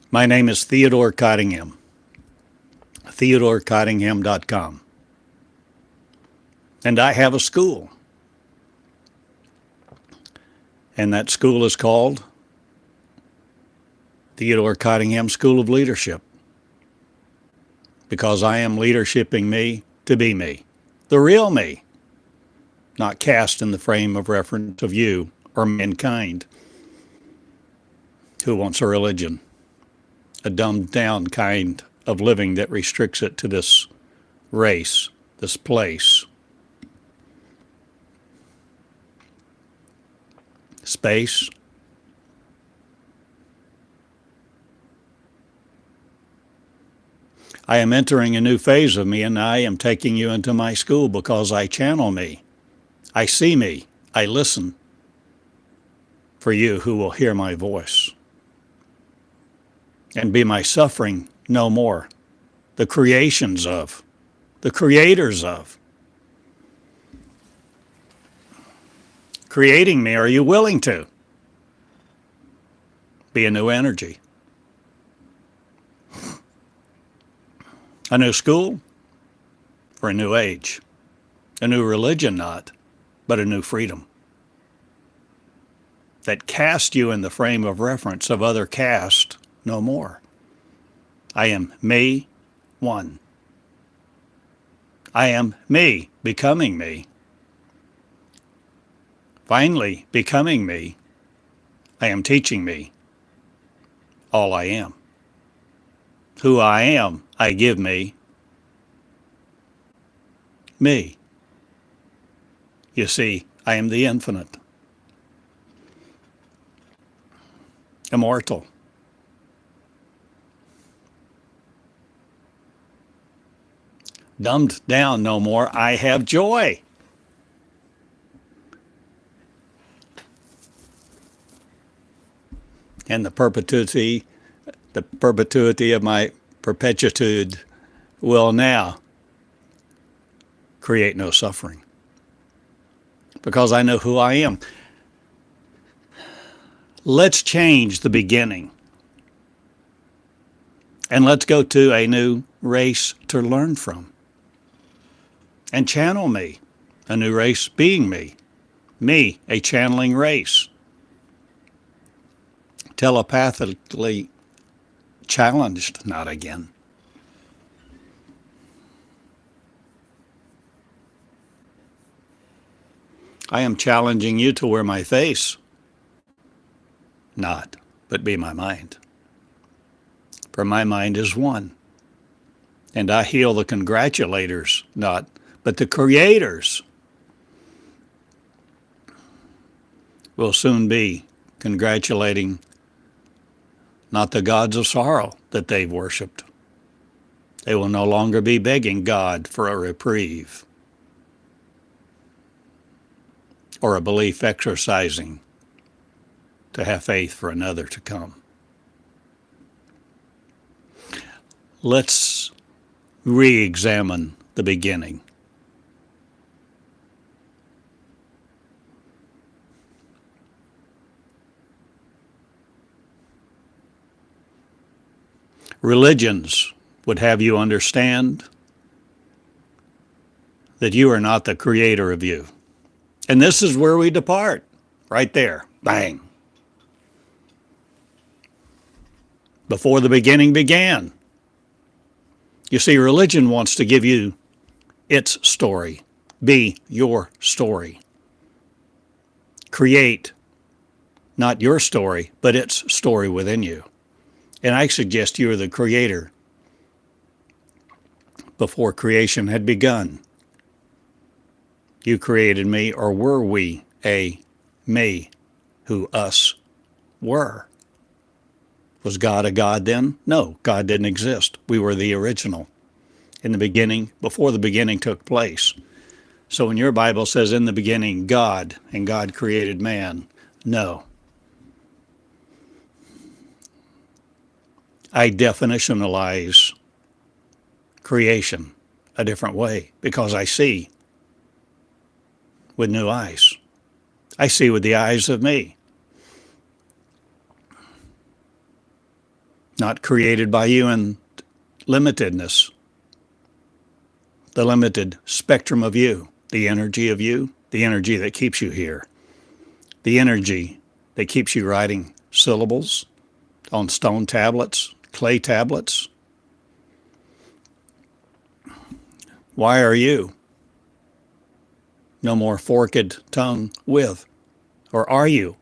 My name is Theodore Cottingham, theodorcottingham.com. And I have a school. And that school is called Theodore Cottingham School of Leadership. Because I am leadershiping me to be me, the real me, not cast in the frame of reference of you or mankind who wants a religion, a dumbed down kind of living that restricts it to this race, this place, space. I am entering a new phase of me, and I am taking you into my school because I channel me. I see me. I listen for you who will hear my voice. And be my suffering no more. The creations of, the creators of. Creating me, are you willing to? Be a new energy. A new school for a new age. A new religion, not, but a new freedom. That cast you in the frame of reference of other caste no more. I am me, one. I am me, becoming me. Finally, becoming me, I am teaching me all I am. Who I am, I give me. Me. You see, I am the infinite. Immortal. Dumbed down no more, I have joy. And the perpetuity of my perpetuitude will now create no suffering. Because I know who I am. Let's change the beginning. And let's go to a new race to learn from. And channel me, a new race being me. Me, a channeling race. Telepathically challenged, not again. I am challenging you to wear my face, not, but be my mind. For my mind is one. And I heal the congratulators, not, but the creators will soon be congratulating not the gods of sorrow that they've worshipped. They will no longer be begging God for a reprieve or a belief exercising to have faith for another to come. Let's re-examine the beginning. Religions would have you understand that you are not the creator of you. And this is where we depart, right there, bang. Before the beginning began. You see, religion wants to give you its story, be your story. Create not your story, but its story within you. And I suggest you are the creator before creation had begun. You created me, or were we a me who us were? Was God a God then? No, God didn't exist. We were the original in the beginning, before the beginning took place. So when your Bible says in the beginning God, and God created man, no. I definitionalize creation a different way because I see with new eyes. I see with the eyes of me, not created by you in limitedness, the limited spectrum of you, the energy of you, the energy that keeps you here, the energy that keeps you writing syllables on stone tablets, clay tablets. Why are you no more forked tongue with? Or are you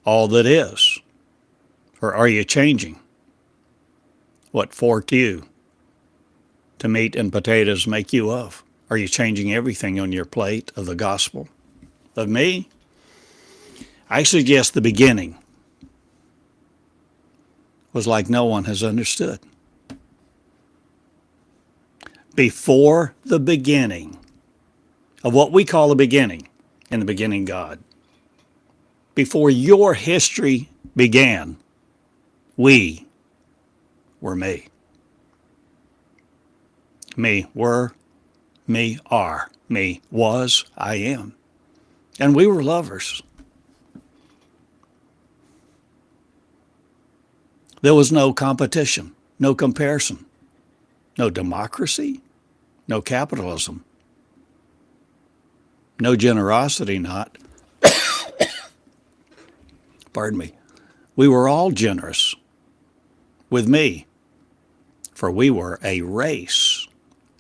all that is? Or are you changing what forked you to meat and potatoes make you of? Are you changing everything on your plate of the gospel of me? I suggest the beginning was like no one has understood. Before the beginning of what we call the beginning, in the beginning God, before your history began, we were me. Me were, me are, me was, I am. And we were lovers. There was no competition, no comparison, no democracy, no capitalism, no generosity, not. Pardon me. We were all generous with me, for we were a race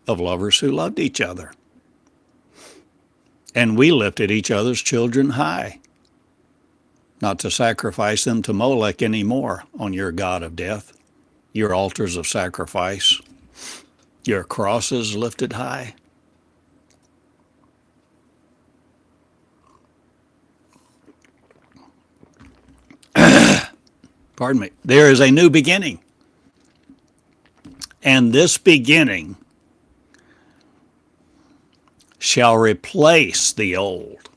of lovers who loved each other. And we lifted each other's children high, not to sacrifice them to Molech anymore on your God of death, your altars of sacrifice, your crosses lifted high. Pardon me. There is a new beginning. And this beginning shall replace the old.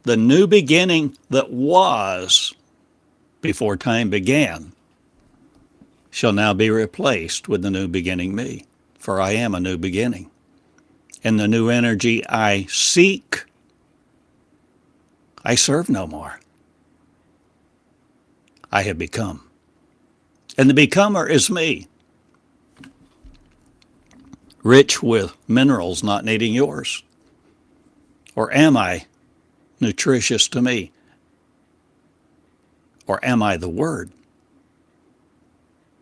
The new beginning that was before time began shall now be replaced with the new beginning me, for I am a new beginning. And the new energy I seek, I serve no more. I have become. And the becomer is me, rich with minerals not needing yours. Or am I nutritious to me? Or am I the word?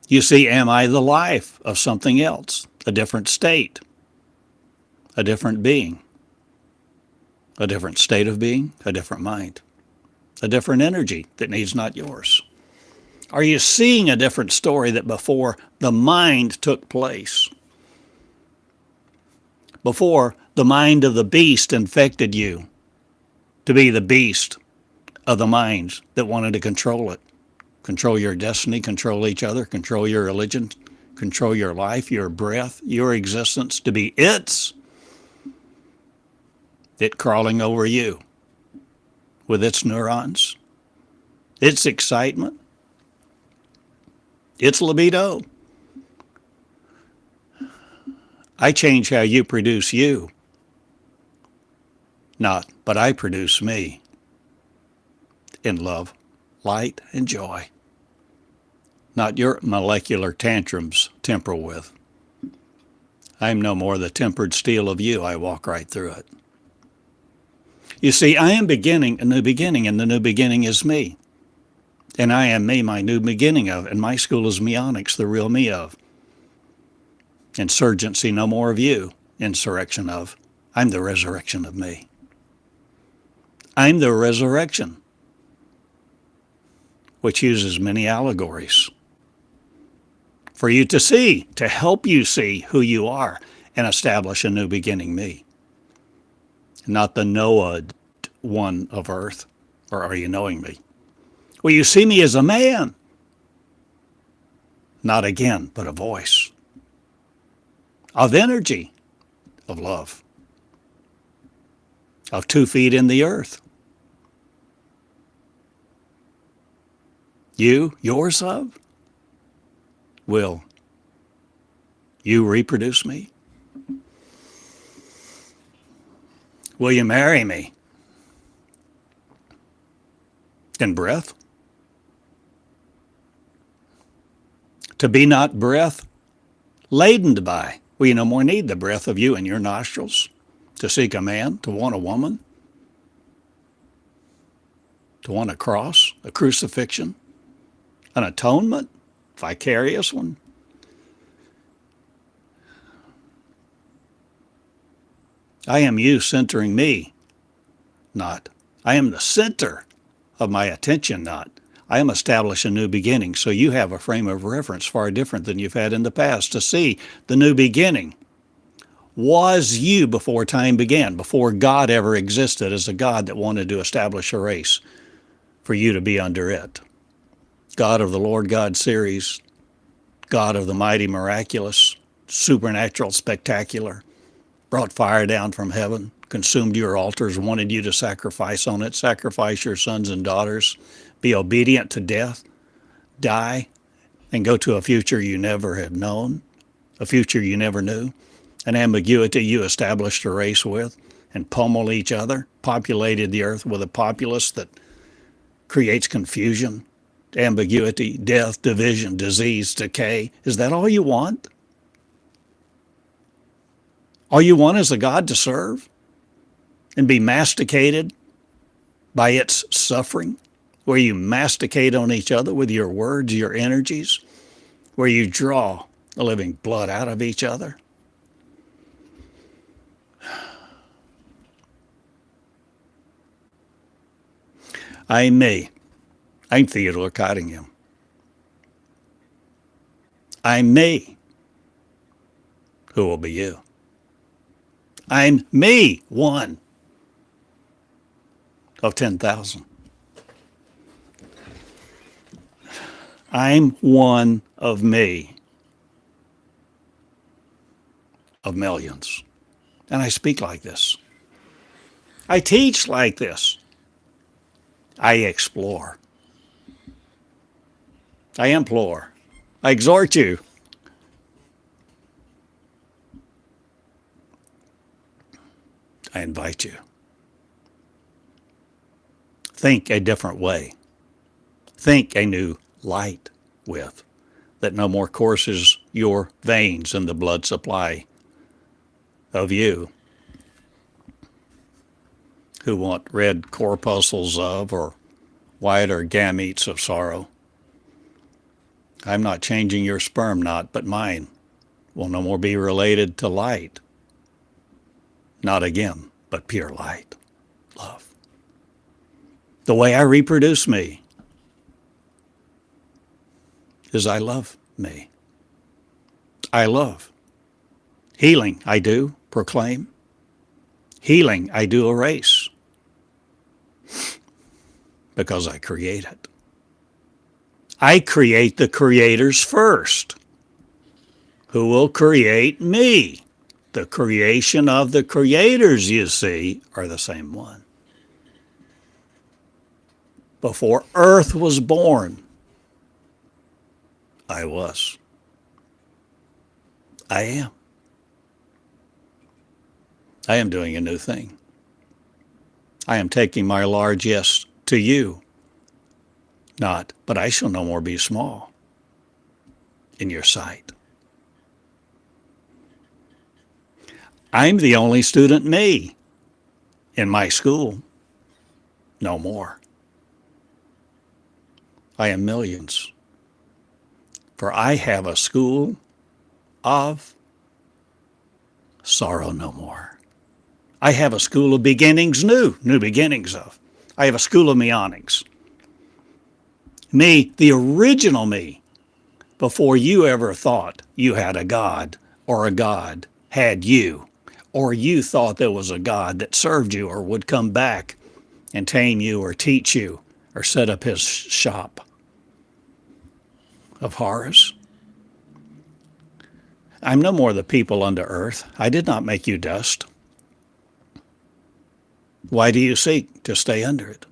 You see, am I the life of something else, a different state, a different being, a different state of being, a different mind, a different energy that needs not yours? Are you seeing a different story that before the mind took place? Before the mind of the beast infected you to be the beast of the minds that wanted to control it, control your destiny, control each other, control your religion, control your life, your breath, your existence, to be it crawling over you with its neurons, its excitement, its libido. I change how you produce you. Not, but I produce me in love, light, and joy. Not your molecular tantrums temper with. I am no more the tempered steel of you. I walk right through it. You see, I am beginning a new beginning, and the new beginning is me. And I am me, my new beginning of, and my school is Meonics, the real me of. Insurgency, no more of you. Insurrection of. I'm the resurrection of me. I'm the resurrection, which uses many allegories for you to see, to help you see who you are and establish a new beginning me. Not the Noah one of earth, or are you knowing me? Well, you see me as a man, not again, but a voice of energy, of love, of 2 feet in the earth. You, yours of, will you reproduce me? Will you marry me? In breath? To be not breath laden by. We no more need the breath of you in your nostrils to seek a man, to want a woman, to want a cross, a crucifixion, an atonement, vicarious one. I am you centering me, not. I am the center of my attention, not. I am establishing a new beginning, so you have a frame of reference far different than you've had in the past to see the new beginning. Was you before time began, before God ever existed as a God that wanted to establish a race for you to be under it. God of the Lord God series, God of the mighty, miraculous, supernatural, spectacular, brought fire down from heaven, consumed your altars, wanted you to sacrifice on it, sacrifice your sons and daughters, be obedient to death, die, and go to a future you never have known, a future you never knew, an ambiguity you established a race with, and pummel each other, populated the earth with a populace that creates confusion, ambiguity, death, division, disease, decay. Is that all you want? All you want is a God to serve and be masticated by its suffering, where you masticate on each other with your words, your energies, where you draw the living blood out of each other. I'm me. I'm Theodore Cottingham. I'm me. Who will be you? I'm me, one of 10,000. I'm one of me, of millions. And I speak like this. I teach like this. I explore. I implore. I exhort you. I invite you. Think a different way. Think a new light with, that no more courses your veins in the blood supply of you who want red corpuscles of or whiter gametes of sorrow. I'm not changing your sperm knot, but mine will no more be related to light. Not again, but pure light, love. The way I reproduce me is I love me. I love. Healing I do proclaim. Healing I do erase. Because I create it. I create the creators first, who will create me. The creation of the creators, you see, are the same one. Before earth was born, I was. I am. I am doing a new thing. I am taking my large yes to you. Not, but I shall no more be small in your sight. I'm the only student me in my school. No more. I am millions. For I have a school of sorrow no more. I have a school of beginnings new beginnings of. I have a school of Meonics. Me, the original me, before you ever thought you had a God or a God had you, or you thought there was a God that served you or would come back and tame you or teach you or set up his shop of horrors. I'm no more the people under earth. I did not make you dust. Why do you seek to stay under it?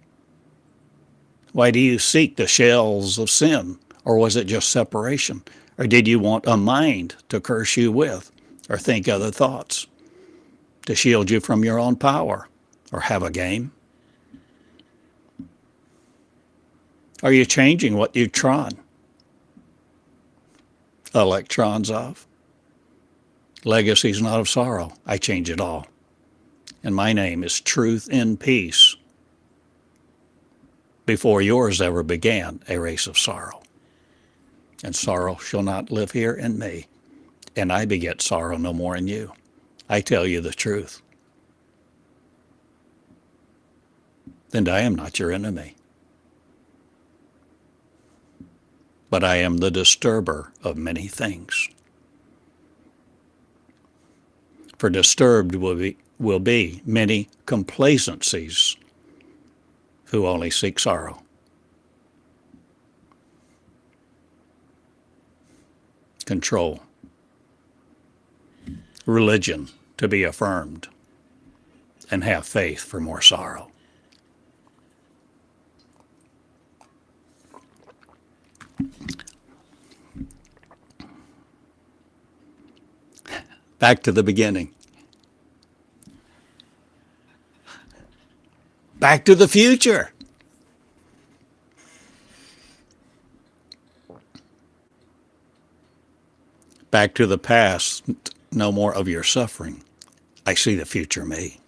Why do you seek the shells of sin? Or was it just separation? Or did you want a mind to curse you with? Or think other thoughts? To shield you from your own power? Or have a game? Are you changing what you trod? electrons of. Legacy is not of sorrow. I change it all. And my name is Truth in Peace. Before yours ever began, a race of sorrow. And sorrow shall not live here in me. And I beget sorrow no more in you. I tell you the truth. Then I am not your enemy. But I am the disturber of many things. For disturbed will be many complacencies who only seek sorrow. Control. Religion to be affirmed, and have faith for more sorrow. Back to the beginning. Back to the future. Back to the past. No more of your suffering. I see the future me.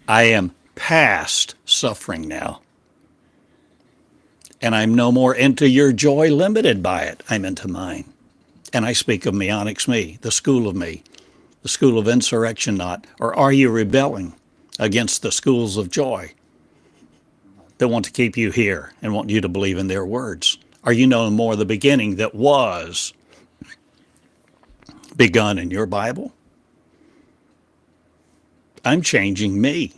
I am past suffering now. And I'm no more into your joy limited by it. I'm into mine. And I speak of Meonics me, the school of me, the school of insurrection not. Or are you rebelling against the schools of joy that want to keep you here and want you to believe in their words? Are you no more the beginning that was begun in your Bible? I'm changing me.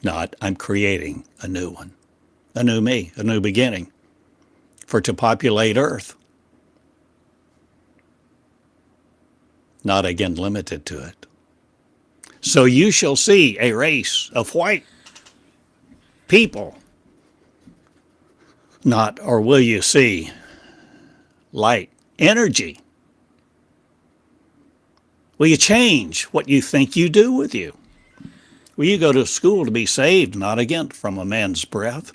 Not, I'm creating a new one, a new me, a new beginning, for to populate earth. Not again limited to it. So you shall see a race of white people. Not, or will you see light, energy? Will you change what you think you do with you? Will you go to school to be saved, not again from a man's breath?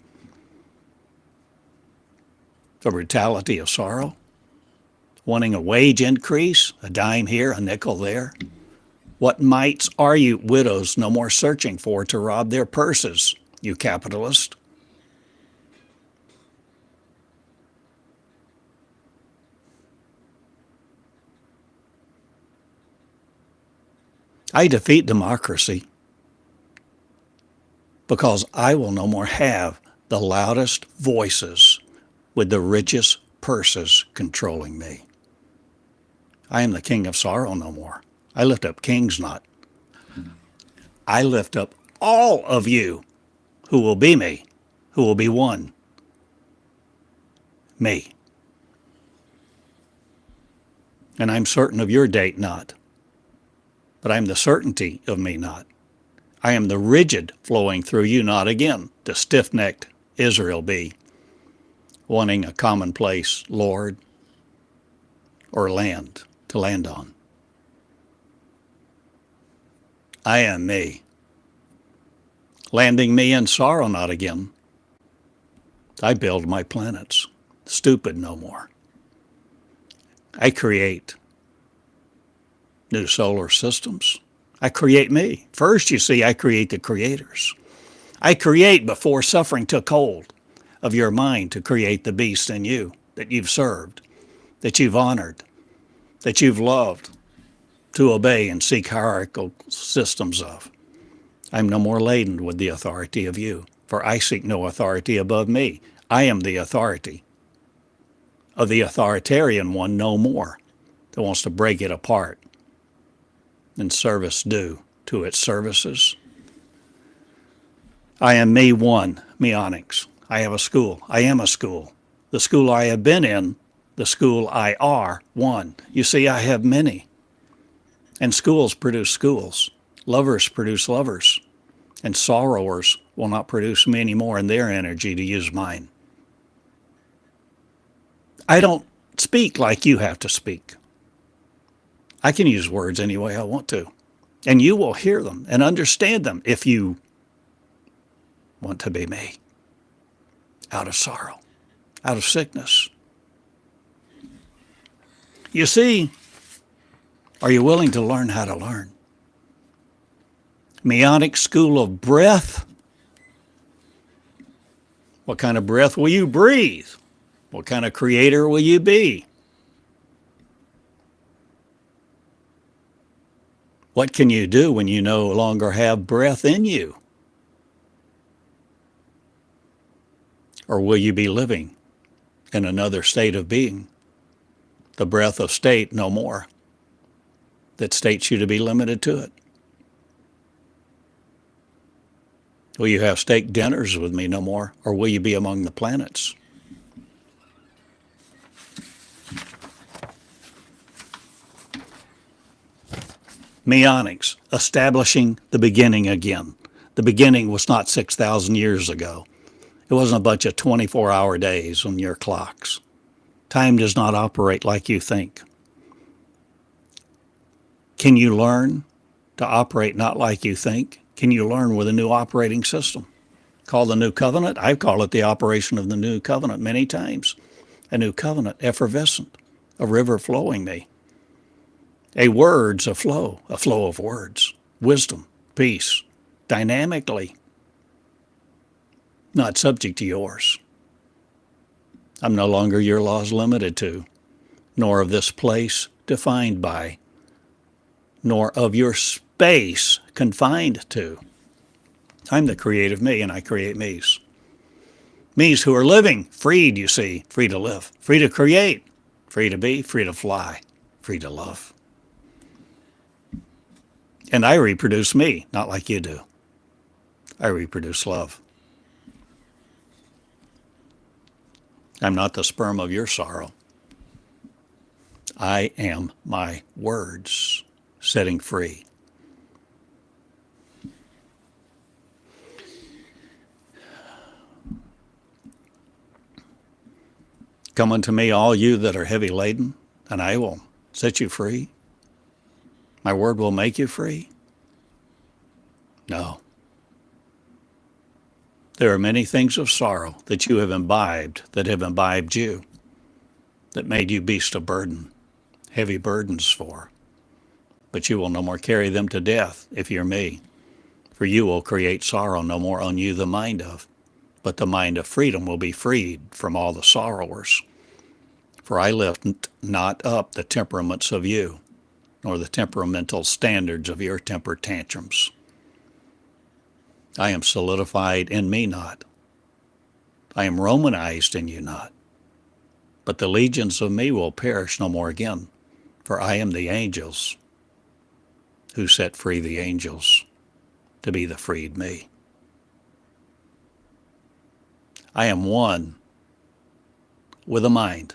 The brutality of sorrow? Wanting a wage increase, a dime here, a nickel there? What mites are you, widows, no more searching for to rob their purses, you capitalist? I defeat democracy because I will no more have the loudest voices with the richest purses controlling me. I am the king of sorrow no more. I lift up kings not. I lift up all of you who will be me, who will be one. Me. And I'm certain of your date not. But I'm the certainty of me not. I am the rigid flowing through you not again, the stiff-necked Israel be, wanting a commonplace Lord or land to land on. I am me, landing me in sorrow not again. I build my planets, stupid no more. I create new solar systems. I create me. First, you see, I create the creators. I create before suffering took hold of your mind to create the beast in you that you've served, that you've honored, that you've loved, to obey and seek hierarchical systems of. I'm no more laden with the authority of you, for I seek no authority above me. I am the authority of the authoritarian one no more, that wants to break it apart and service due to its services. I am me one, Meonics. I have a school. I am a school. The school I have been in, the school I are, one. You see, I have many. And schools produce schools. Lovers produce lovers. And sorrowers will not produce me anymore in their energy to use mine. I don't speak like you have to speak. I can use words any way I want to. And you will hear them and understand them if you want to be me out of sorrow. out of sickness. You see, are you willing to learn how to learn? Meonics School of Breath. What kind of breath will you breathe? What kind of creator will you be? What can you do when you no longer have breath in you? Or will you be living in another state of being? The breath of state no more, that states you to be limited to it. Will you have steak dinners with me no more, or will you be among the planets? Meonics, establishing the beginning again. The beginning was not 6,000 years ago. It wasn't a bunch of 24-hour days on your clocks. Time does not operate like you think. Can you learn to operate not like you think? Can you learn with a new operating system? Called the New Covenant? I call it the operation of the New Covenant many times. A new covenant, effervescent, a river flowing me. A word's a flow of words, wisdom, peace, dynamically, not subject to yours. I'm no longer your laws limited to, nor of this place defined by, nor of your space confined to. I'm the creative me, and I create me's. Me's who are living, freed, you see, free to live, free to create, free to be, free to fly, free to love. And I reproduce me, not like you do. I reproduce love. I'm not the sperm of your sorrow. I am my words, setting free. Come unto me, all you that are heavy laden, and I will set you free. My word will make you free. No. There are many things of sorrow that you have imbibed, that have imbibed you, that made you beast of burden, heavy burdens for. But you will no more carry them to death if you're me, for you will create sorrow no more on you the mind of, but the mind of freedom will be freed from all the sorrowers. For I lift not up the temperaments of you, nor the temperamental standards of your temper tantrums. I am solidified in me not. I am Romanized in you not. But the legions of me will perish no more again, for I am the angels who set free the angels to be the freed me. I am one with a mind,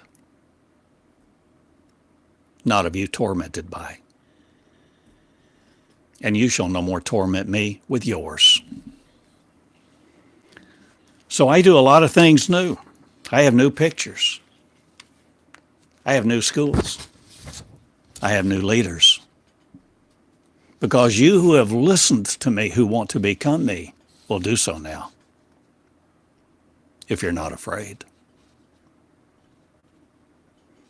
not of you tormented by. And you shall no more torment me with yours. So I do a lot of things new. I have new pictures. I have new schools. I have new leaders. Because you who have listened to me, who want to become me, will do so now, if you're not afraid.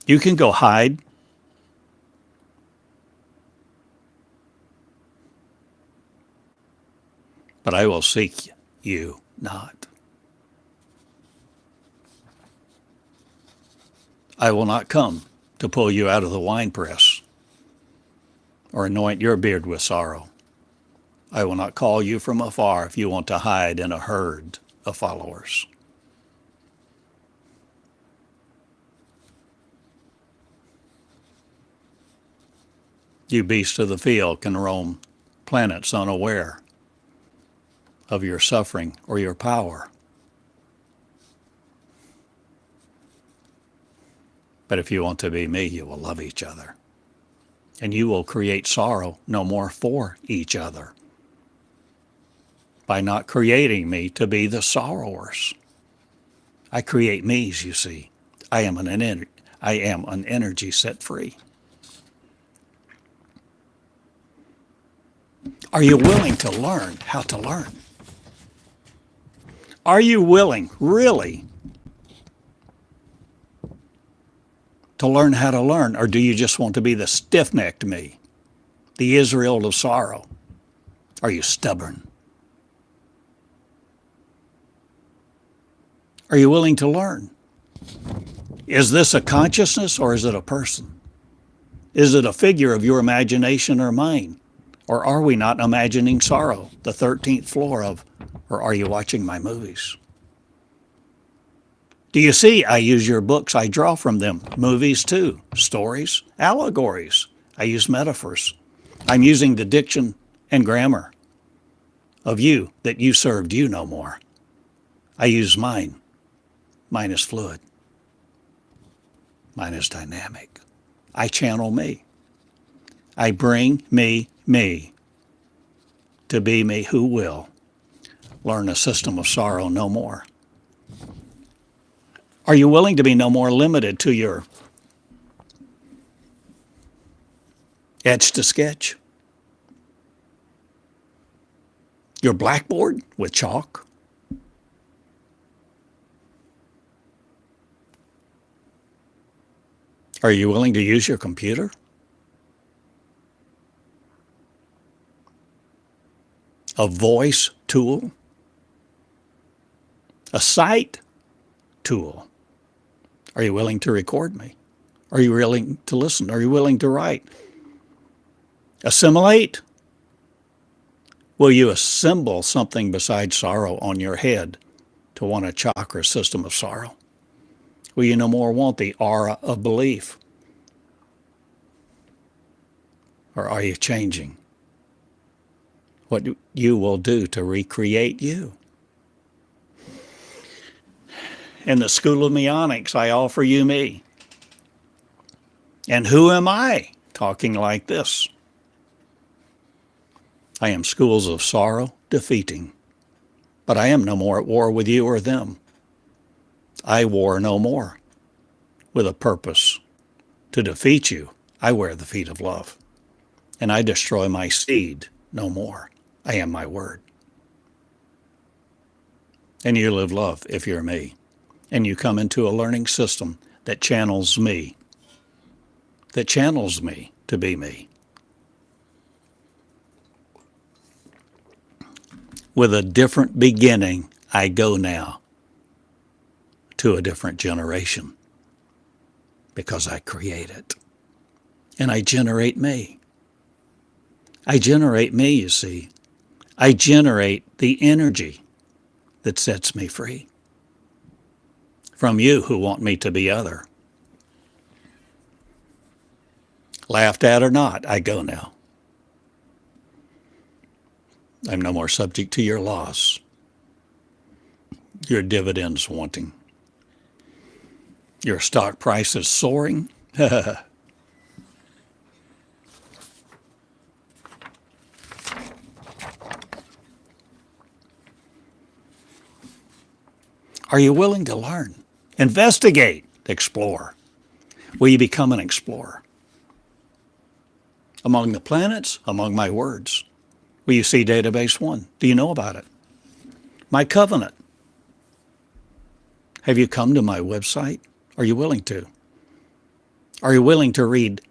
You can go hide. But I will seek you not. I will not come to pull you out of the winepress or anoint your beard with sorrow. I will not call you from afar if you want to hide in a herd of followers. You beasts of the field can roam planets unaware of your suffering or your power. But if you want to be me, you will love each other. And you will create sorrow no more for each other by not creating me to be the sorrowers. I create me's, you see. I am an energy set free. Are you willing to learn how to learn? Are you willing, really, to learn how to learn, or do you just want to be the stiff-necked me, the Israel of sorrow? Are you stubborn? Are you willing to learn? Is this a consciousness or is it a person? Is it a figure of your imagination or mine? Or are we not imagining sorrow, the 13th floor of, or are you watching my movies? Do you see, I use your books, I draw from them. Movies too, stories, allegories. I use metaphors. I'm using the diction and grammar of you that you served you no more. I use mine. Mine is fluid. Mine is dynamic. I channel me. I bring me to be me who will learn a system of sorrow no more. Are you willing to be no more limited to your etch to sketch? Your blackboard with chalk? Are you willing to use your computer? A voice tool? A sight tool? Are you willing to record me? Are you willing to listen? Are you willing to write? Assimilate? Will you assemble something besides sorrow on your head to want a chakra system of sorrow? Will you no more want the aura of belief? Or are you changing what you will do to recreate you? In the School of Meonics, I offer you me. And who am I talking like this? I am schools of sorrow defeating, but I am no more at war with you or them. I war no more with a purpose to defeat you. I wear the feet of love, and I destroy my seed no more. I am my word. And you live love if you're me, and you come into a learning system that channels me to be me. With a different beginning, I go now to a different generation because I create it. And I generate me. I generate me, you see. I generate the energy that sets me free from you who want me to be other. Laughed at or not, I go now. I'm no more subject to your loss, your dividends wanting. Your stock price is soaring. Are you willing to learn? Investigate, explore. Will you become an explorer? Among the planets, among my words. Will you see database 1? Do you know about it? My covenant. Have you come to my website? Are you willing to? Are you willing to read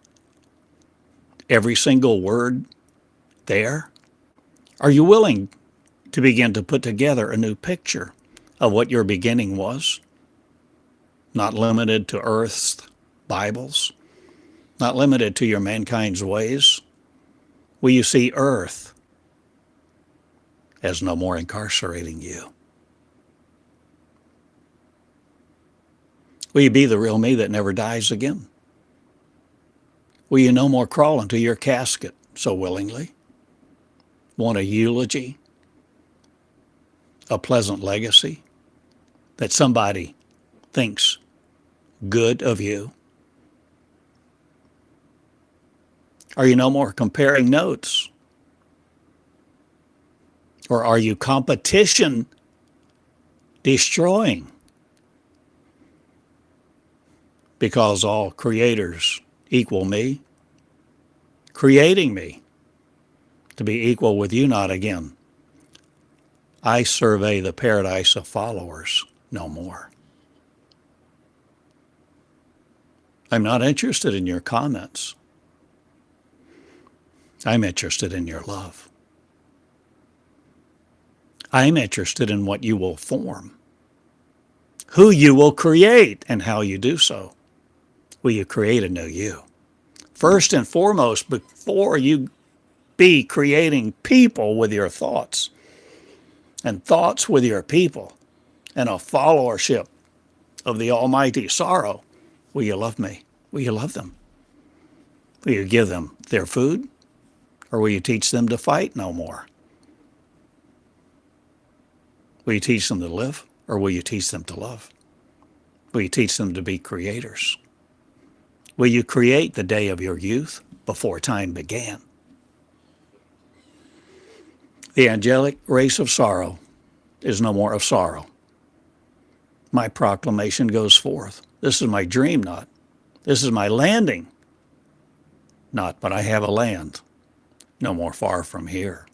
every single word there? Are you willing to begin to put together a new picture of what your beginning was? Not limited to Earth's Bibles, not limited to your mankind's ways. Will you see Earth as no more incarcerating you? Will you be the real me that never dies again? Will you no more crawl into your casket so willingly? Want a eulogy? A pleasant legacy? That somebody thinks good of you? Are you no more comparing notes? Or are you competition destroying? Because all creators equal me, creating me to be equal with you not again. I survey the paradise of followers no more. I'm not interested in your comments. I'm interested in your love. I'm interested in what you will form, who you will create, and how you do so. Will you create a new you? First and foremost, before you be creating people with your thoughts and thoughts with your people and a followership of the almighty sorrow, will you love me? Will you love them? Will you give them their food? Or will you teach them to fight no more? Will you teach them to live? Or will you teach them to love? Will you teach them to be creators? Will you create the day of your youth before time began? The angelic race of sorrow is no more of sorrow. My proclamation goes forth. This is my dream knot. This is my landing knot, but I have a land no more far from here.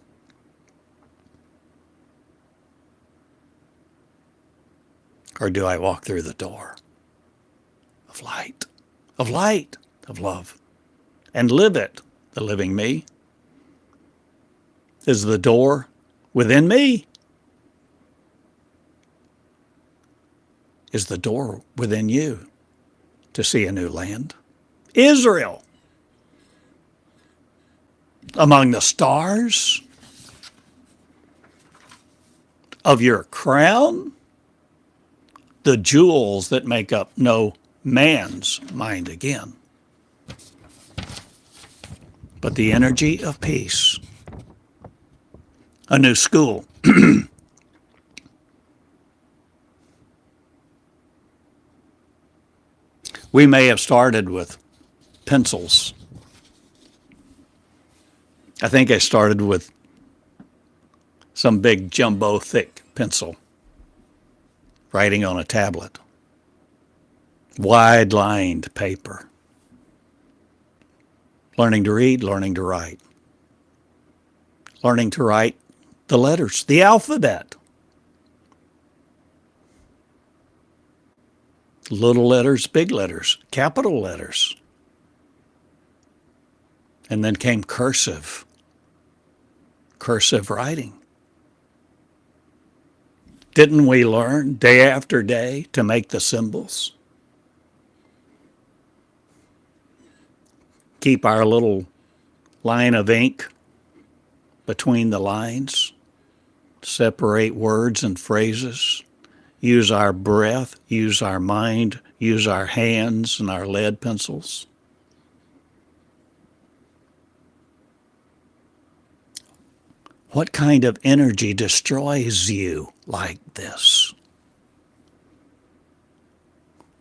Or do I walk through the door of light, of light, of love, and live it, the living me? Is the door within me? Is the door within you to see a new land? Israel, among the stars of your crown, the jewels that make up no man's mind again, but the energy of peace. A new school. We may have started with pencils. I think I started with some big jumbo thick pencil, writing on a tablet, wide-lined paper, learning to read, learning to write the letters, the alphabet. Little letters, big letters, capital letters. And then came cursive writing. Didn't we learn day after day to make the symbols? Keep our little line of ink between the lines, separate words and phrases, use our breath, use our mind, use our hands and our lead pencils. What kind of energy destroys you like this?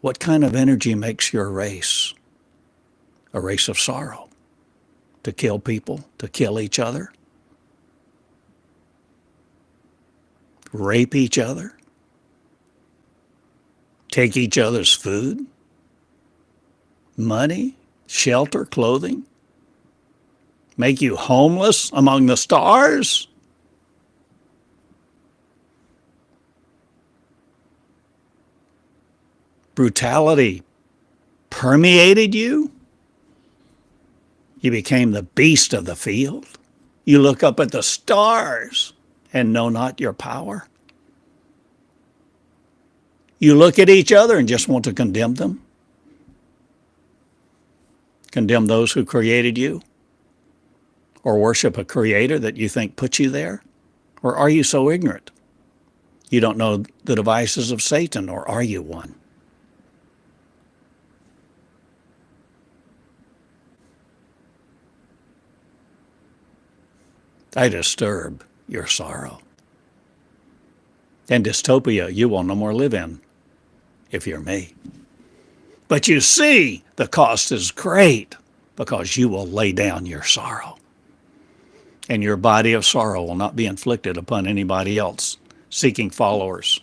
What kind of energy makes your race a race of sorrow? To kill people, to kill each other, rape each other, take each other's food, money, shelter, clothing, make you homeless among the stars? Brutality permeated you? You became the beast of the field? You look up at the stars and know not your power? You look at each other and just want to condemn them? Condemn those who created you? Or worship a creator that you think put you there? Or are you so ignorant you don't know the devices of Satan, or are you one? I disturb your sorrow. And dystopia you will no more live in if you're me. But you see, the cost is great because you will lay down your sorrow. And your body of sorrow will not be inflicted upon anybody else seeking followers,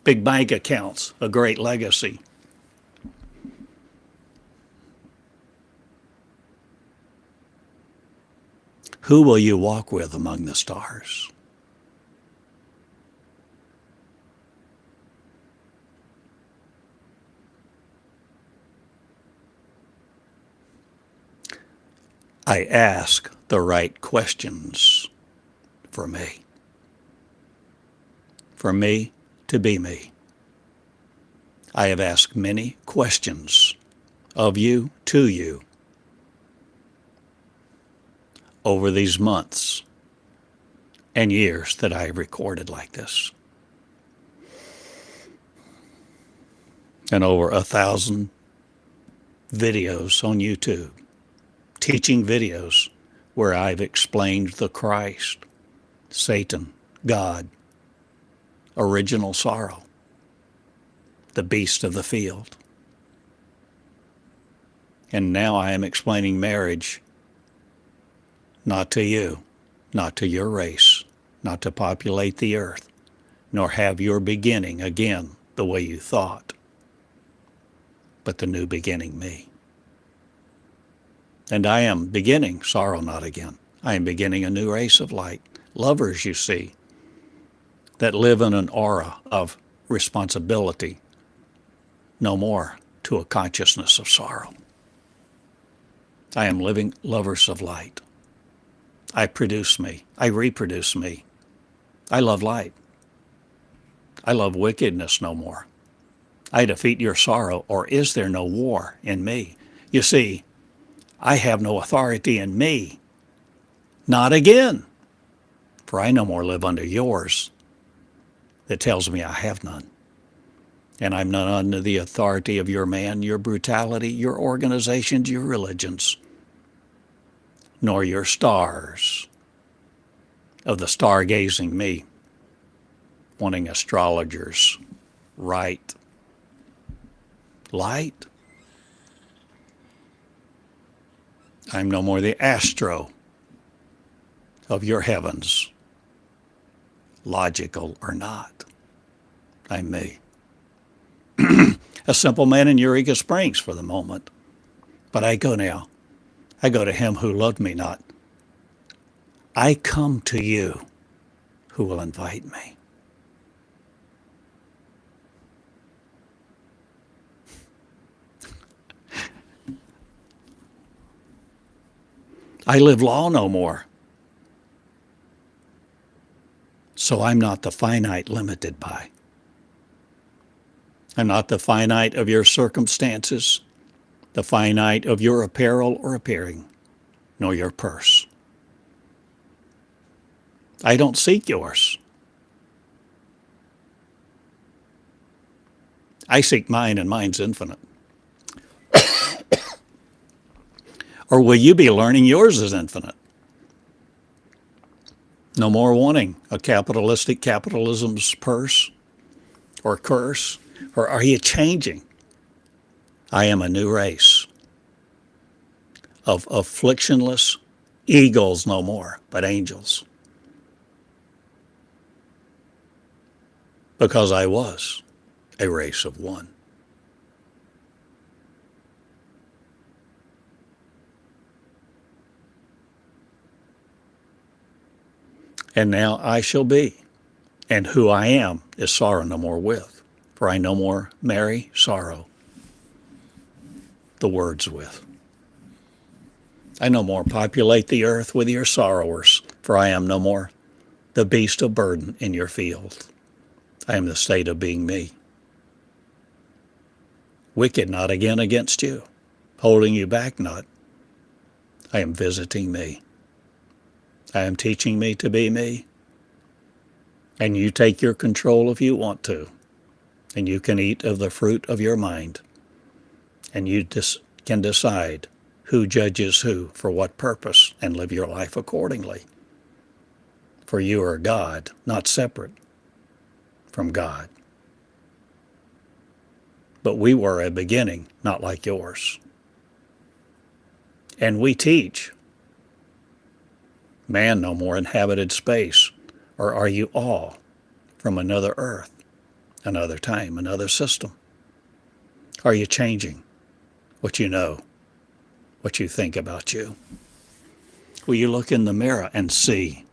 big bank accounts, a great legacy. Who will you walk with among the stars? I ask the right questions for me. For me to be me. I have asked many questions of you to you over these months and years that I have recorded like this. And over 1,000 videos on YouTube, teaching videos where I've explained the Christ, Satan, God, original sorrow, the beast of the field. And now I am explaining marriage, not to you, not to your race, not to populate the earth, nor have your beginning again the way you thought, but the new beginning me. And I am beginning sorrow not again. I am beginning a new race of light. Lovers, you see, that live in an aura of responsibility, no more to a consciousness of sorrow. I am living lovers of light. I produce me. I reproduce me. I love light. I love wickedness no more. I defeat your sorrow, or is there no war in me? You see, I have no authority in me. Not again. For I no more live under yours that tells me I have none. And I'm not under the authority of your man, your brutality, your organizations, your religions, nor your stars of the stargazing me, wanting astrologers, right, light. I'm no more the astro of your heavens, logical or not. I'm me. A simple man in Eureka Springs for the moment. But I go now. I go to him who loved me not. I come to you who will invite me. I live law no more. So I'm not the finite limited by. I'm not the finite of your circumstances, the finite of your apparel or appearing, nor your purse. I don't seek yours. I seek mine, and mine's infinite. Or will you be learning yours is infinite? No more wanting a capitalistic capitalism's purse or curse. Or are you changing? I am a new race of afflictionless eagles no more, but angels. Because I was a race of one. And now I shall be, and who I am is sorrow no more with. For I no more marry sorrow, the words with. I no more populate the earth with your sorrowers, for I am no more the beast of burden in your field. I am the state of being me. Wicked not again against you, holding you back not. I am visiting me. I am teaching me to be me. And you take your control if you want to. And you can eat of the fruit of your mind. And you can decide who judges who for what purpose and live your life accordingly. For you are God, not separate from God. But we were a beginning, not like yours. And we teach. Man no more inhabited space, or are you all from another earth, another time, another system? Are you changing what you know, what you think about you? Will you look in the mirror and see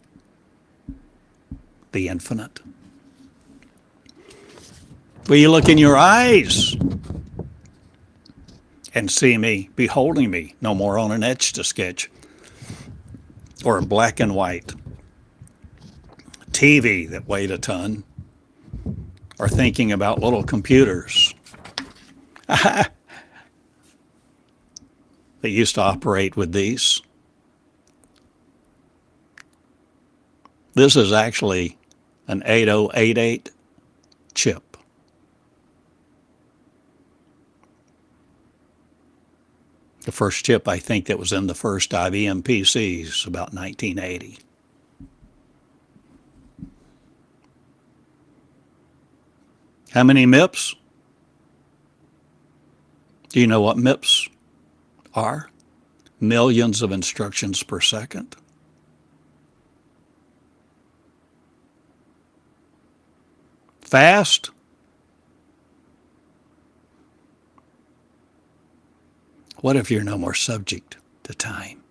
the infinite? Will you look in your eyes and see me beholding me, no more on an etch-to-sketch, or a black and white TV that weighed a ton, or thinking about little computers that used to operate with these. This is actually an 8088 chip. The first chip, I think, that was in the first IBM PCs, about 1980. How many MIPS? Do you know what MIPS are? Millions of instructions per second. Fast? What if you're no more subject to time?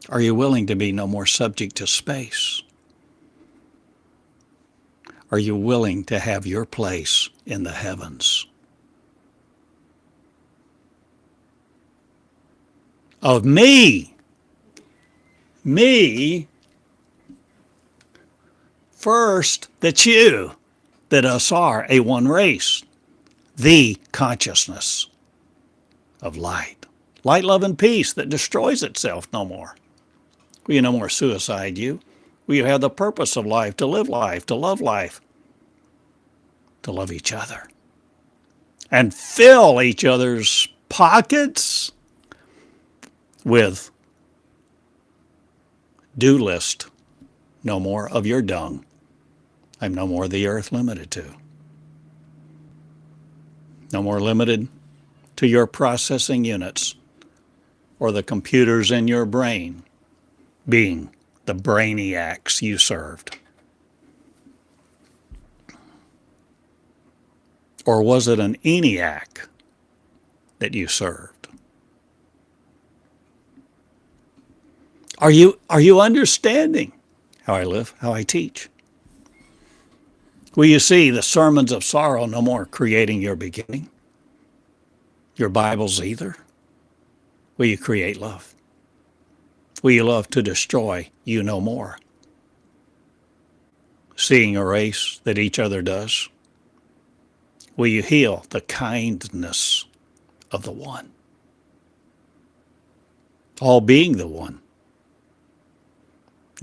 Are you willing to be no more subject to space? Are you willing to have your place in the heavens? Of me first, that you, that us are a one race, the consciousness of light. Light, love, and peace that destroys itself no more. Will you no more suicide you? Will you have the purpose of life, to love life, to love each other, and fill each other's pockets with do list, no more of your dung. I'm no more the earth limited to. No more limited to your processing units or the computers in your brain being the brainiacs you served. Or was it an ENIAC that you served? Are you understanding how I live, how I teach? Will you see the sermons of sorrow no more creating your beginning? Your Bibles either? Will you create love? Will you love to destroy you no more? Seeing a race that each other does? Will you heal the kindness of the one? All being the one.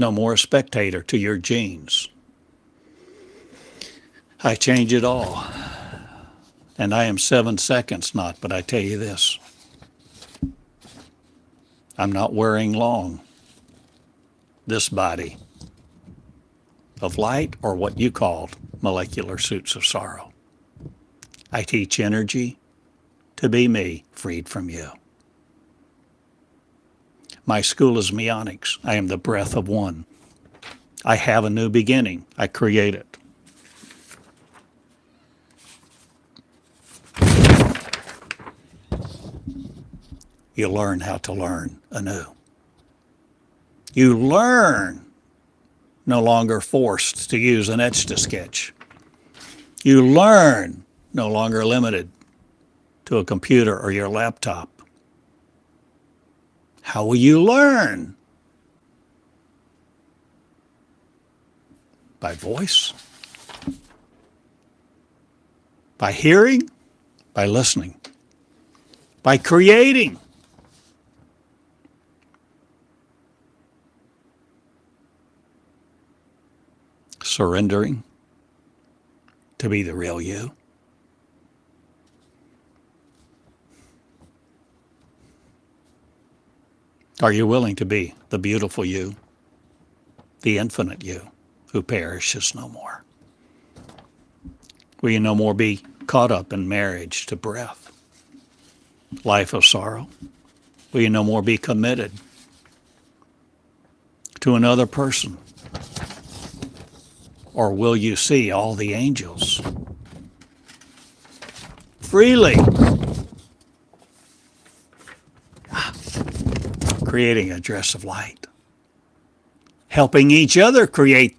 No more a spectator to your genes. I change it all. And I am 7 seconds not, but I tell you this. I'm not wearing long this body of light, or what you called molecular suits of sorrow. I teach energy to be me, freed from you. My school is Meonics. I am the breath of one. I have a new beginning. I create it. You learn how to learn anew. You learn, no longer forced to use an Etch-a-Sketch. You learn, no longer limited to a computer or your laptop. How will you learn? By voice? By hearing? By listening? By creating? Surrendering to be the real you? Are you willing to be the beautiful you, the infinite you, who perishes no more? Will you no more be caught up in marriage to breath, life of sorrow? Will you no more be committed to another person? Or will you see all the angels freely creating a dress of light, helping each other create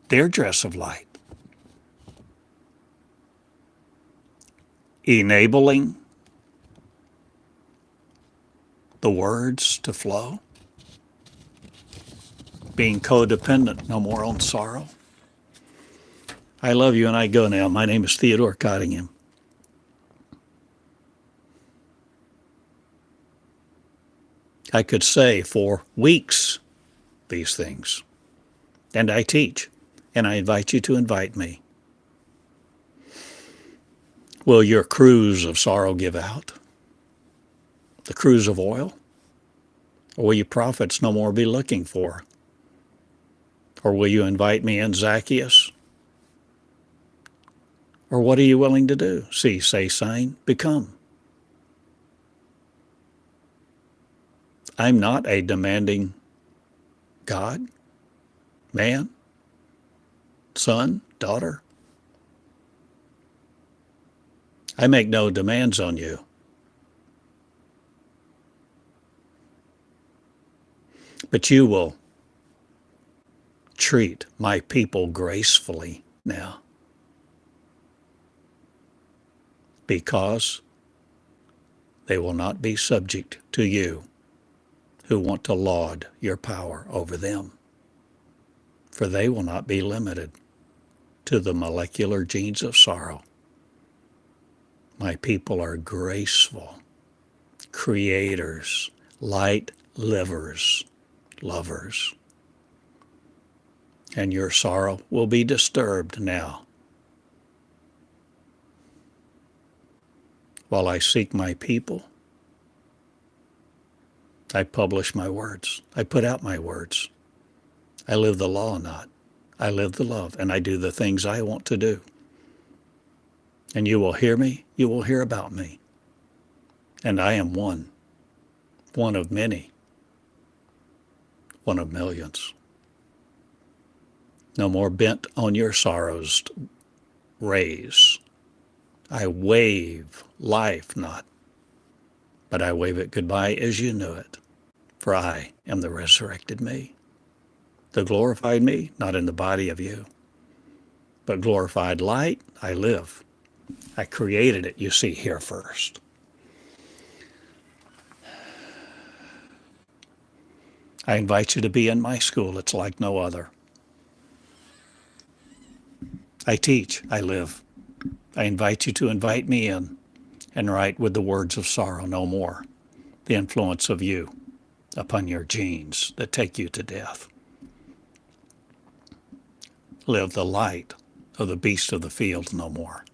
their dress of light, enabling the words to flow, being codependent no more on sorrow. I love you and I go now. My name is Theodore Cottingham. I could say for weeks these things, and I teach, and I invite you to invite me. Will your cruse of sorrow give out? The cruse of oil? Or will you prophets no more be looking for? Or will you invite me in, Zacchaeus? Or what are you willing to do? See, say, sign, become. I'm not a demanding God, man, son, daughter. I make no demands on you. But you will treat my people gracefully now, because they will not be subject to you who want to laud your power over them, for they will not be limited to the molecular genes of sorrow. My people are graceful, creators, light livers, lovers. And your sorrow will be disturbed now. While I seek my people, I publish my words. I put out my words. I live the law not. I live the love, and I do the things I want to do. And you will hear me, you will hear about me. And I am one of many, one of millions. No more bent on your sorrows rays. I wave life not, but I wave it goodbye as you knew it, for I am the resurrected me, the glorified me, not in the body of you, but glorified light. I live. I created it, you see, here first. I invite you to be in my school. It's like no other. I teach, I live. I invite you to invite me in and write with the words of sorrow no more, the influence of you upon your genes that take you to death. Live the light of the beast of the field no more.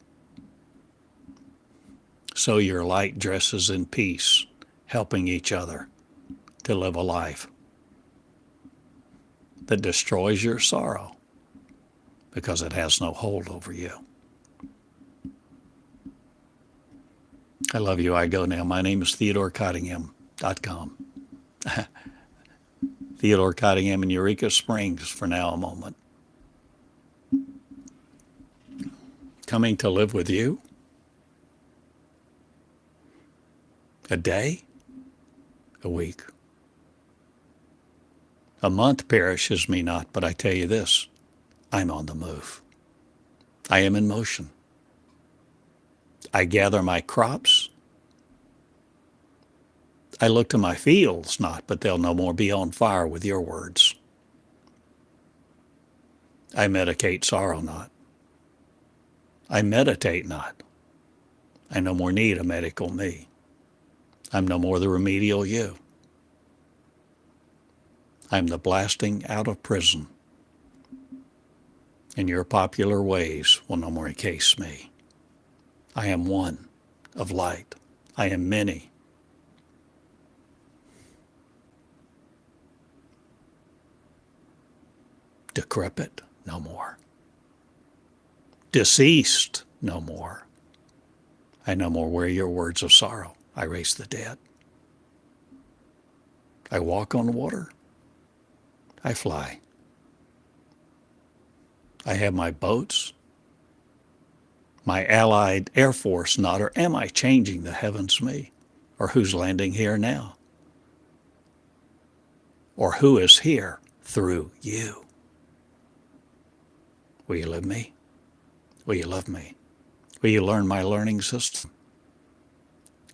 So your light dresses in peace, helping each other to live a life that destroys your sorrow because it has no hold over you. I love you. I go now. My name is TheodoreCottingham.com. Theodore Cottingham in Eureka Springs for now a moment. Coming to live with you? A day? A week? A month perishes me not, but I tell you this, I'm on the move. I am in motion. I gather my crops. I look to my fields not, but they'll no more be on fire with your words. I medicate sorrow not. I meditate not. I no more need a medical me. I'm no more the remedial you. I'm the blasting out of prison, and your popular ways will no more encase me. I am one of light. I am many. Decrepit no more. Deceased no more. I no more wear your words of sorrow. I raise the dead. I walk on water. I fly. I have my boats, my allied air force not, or am I changing the heavens me? Or who's landing here now? Or who is here through you? Will you live me? Will you love me? Will you learn my learning system?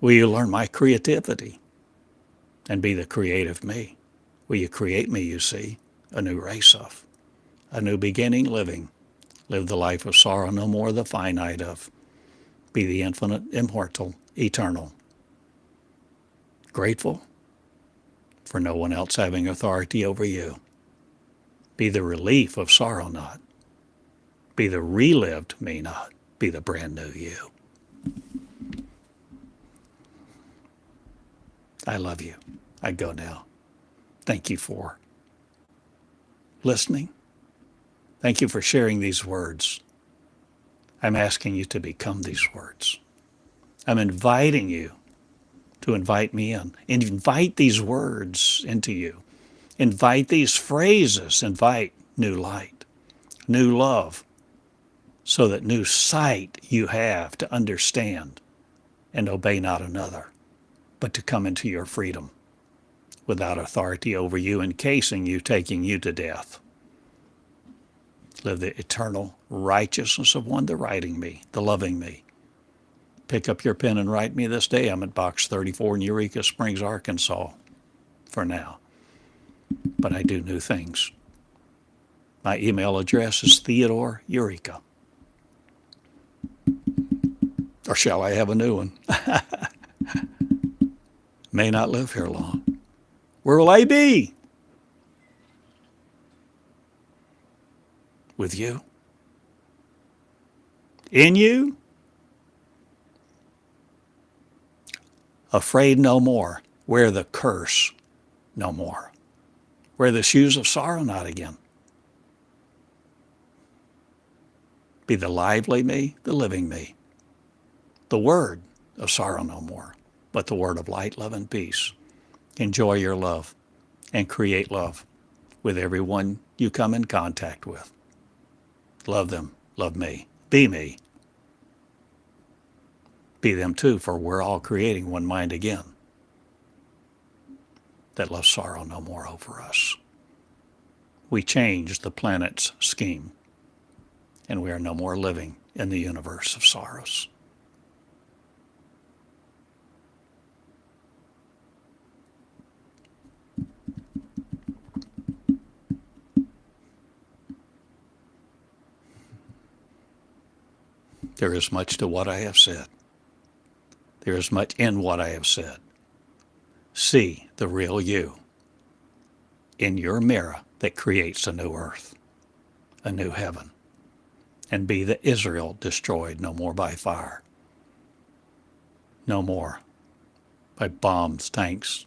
Will you learn my creativity? and be the creative me. Will you create me, you see, a new race of, a new beginning living, live the life of sorrow no more the finite of, be the infinite, immortal, eternal. Grateful for no one else having authority over you. Be the relief of sorrow not. Be the relived me not. Be the brand new you. I love you. I go now. Thank you for listening. Thank you for sharing these words. I'm asking you to become these words. I'm inviting you to invite me in. Invite these words into you. Invite these phrases. Invite new light, new love, so that new sight you have to understand and obey not another, but to come into your freedom without authority over you, encasing you, taking you to death. Live the eternal righteousness of one, the writing me, the loving me. Pick up your pen and write me this day. I'm at Box 34 in Eureka Springs, Arkansas, for now. But I do new things. My email address is Theodore Eureka. Or shall I have a new one? May not live here long. Where will I be? With you? In you? Afraid no more. Wear the curse no more. Wear the shoes of sorrow not again. Be the lively me, the living me. The word of sorrow no more, but the word of light, love, and peace. Enjoy your love and create love with everyone you come in contact with. Love them, love me, be me. Be them too, for we're all creating one mind again that loves sorrow no more over us. We changed the planet's scheme, and we are no more living in the universe of sorrows. There is much to what I have said. There is much in what I have said. See the real you in your mirror that creates a new earth, a new heaven, and be the Israel destroyed no more by fire, no more by bombs, tanks,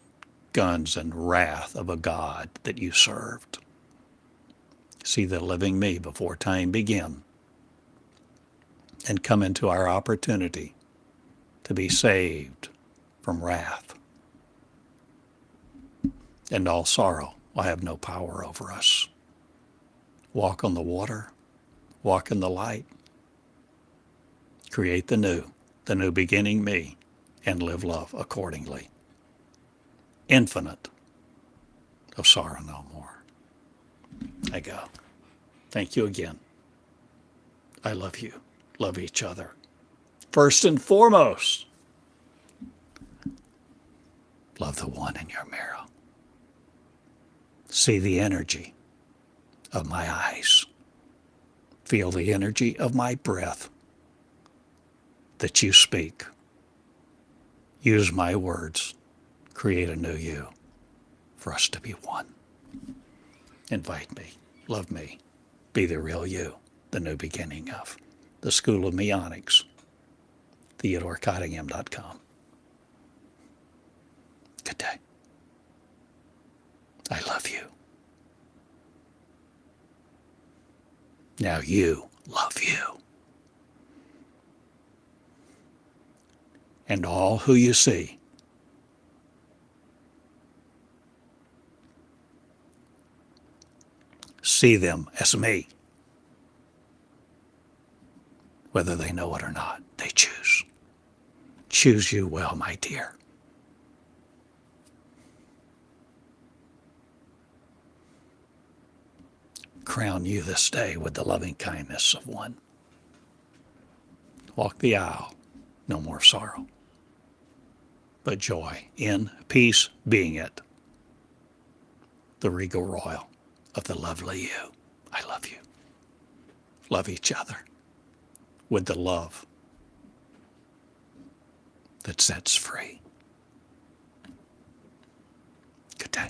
guns, and wrath of a God that you served. See the living me before time began, and come into our opportunity to be saved from wrath. And all sorrow will have no power over us. Walk on the water, walk in the light. Create the new beginning me, and live love accordingly. Infinite of sorrow no more. I go. Thank you again. I love you. Love each other. First and foremost, love the one in your mirror. See the energy of my eyes. Feel the energy of my breath that you speak. Use my words. Create a new you for us to be one. Invite me. Love me. Be the real you, the new beginning of the School of Meonics. TheodoreCottingham.com. Good day. I love you. Now you love you. And all who you see, see them as me. Whether they know it or not, they choose. Choose you well, my dear. Crown you this day with the loving kindness of one. Walk the aisle, no more sorrow. but joy in peace being it. The regal royal of the lovely you. I love you. Love each other with the love that sets free. Good day.